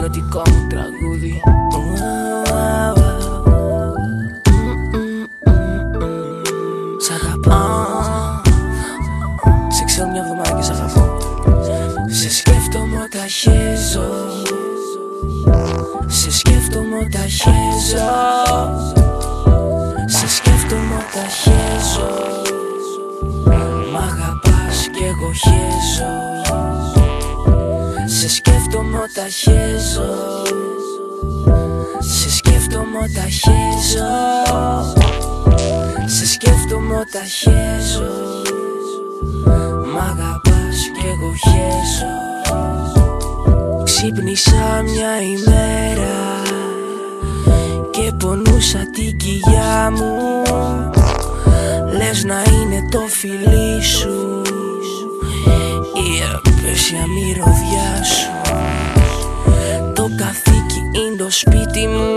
ερωτικό μου τραγούδι. Σ' αγαπώ. Σε ξέρω μια εβδομάδα και σ' αγαπώ. Σε σκέφτομαι όταν χέζω. Σε σκέφτομαι όταν χέζω. Σε σκέφτομαι όταν χέζω. Μ' αγαπάς κι εγώ χέζω. Σε σκέφτομαι όταν χέζω. Σε σκέφτομαι όταν χέζω. Σε σκέφτομαι όταν χέζω. Μ' αγαπάς κι εγώ χέζω. Ξύπνησα μια ημέρα και πονούσα την κοιλιά μου. Λες να είναι το φιλί σου η απέσια μυρωδιά σου. Το καθήκη είναι το σπίτι μου.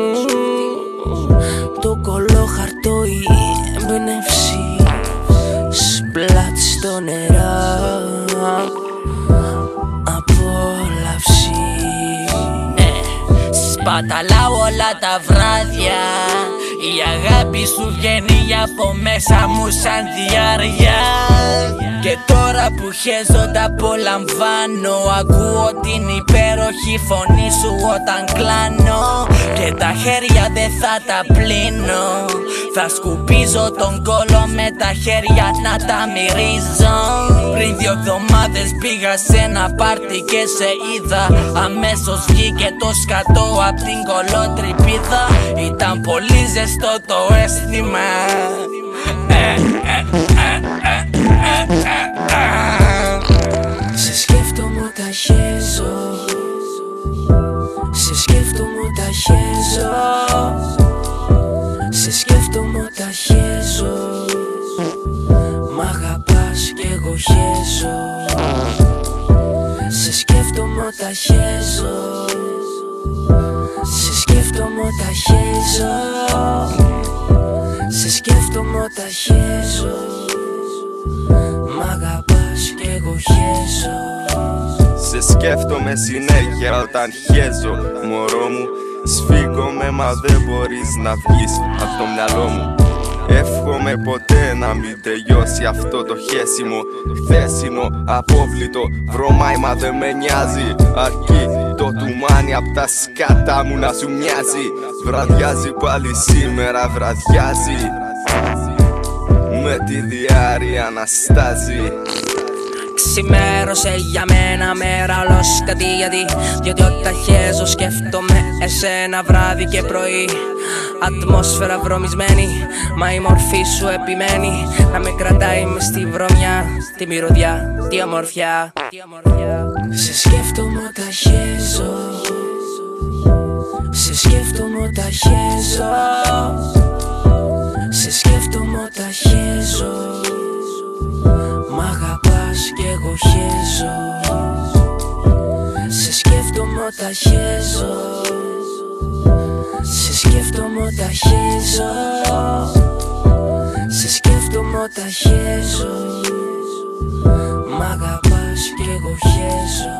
Το κολόχαρτο η έμπνευση. Σπλάτ στο νερά απόλαυση. Σπαταλάω όλα τα βράδια. Η αγάπη σου βγαίνει από μέσα μου σαν διάρκεια. Και τώρα που χέζω τα απολαμβάνω. Ακούω την υπέροχη φωνή σου όταν κλάνω. Και τα χέρια δεν θα τα πλύνω. Θα σκουπίζω τον κόλο με τα χέρια να τα μυρίζω. Πριν 2 εβδομάδες πήγα σε ένα πάρτι και σε είδα. Αμέσως βγήκε το σκατό απ' την κολότρυπίδα. Ήταν πολύ ζεστό το αίσθημα. Σε σκέφτομαι όταν χέζω. Σε σκέφτομαι όταν χέζω. Σε σκέφτομαι όταν χέζω. Μ' αγαπάς κι εγώ χέζω. Σε σκέφτομαι όταν χέζω. Σε σκέφτομαι όταν χέζω. Σε σκέφτομαι όταν χέζω. Μ' αγαπάς κι εγώ χέζω. Σε σκέφτομαι συνέχεια όταν χέζω. Μωρό μου, σφίγγομαι μα δεν μπορείς να βγεις από το μυαλό μου. Εύχομαι ποτέ να μην τελειώσει αυτό το χέσιμο. Χθεσινό, απόβλητο, βρωμάει μα δεν με νοιάζει. Αρκεί το τουμάνι απ' τα σκάτα μου να σου μοιάζει. Βραδιάζει πάλι σήμερα, βραδιάζει. Με τη διάρκεια να στάζει. Ξημέρωσε για μένα μέρα ολόσκατη. Διότι όταν χέζω σκέφτομαι εσένα βράδυ και πρωί. Ατμόσφαιρα βρωμισμένη, μα η μορφή σου επιμένει να με κρατάει μες στη βρωμιά, τη μυρωδιά, τη ομορφιά. Σε σκέφτομαι όταν χέζω. Σε σκέφτομαι όταν χέζω. Σε σκέφτομαι όταν χέζω. Μ' αγαπάς κι εγώ χέζω. Σε σκέφτομαι όταν χέζω. Σε σκέφτομαι όταν χέζω. Σε σκέφτομαι όταν χέζω. Μ' αγαπάς κι εγώ χέζω.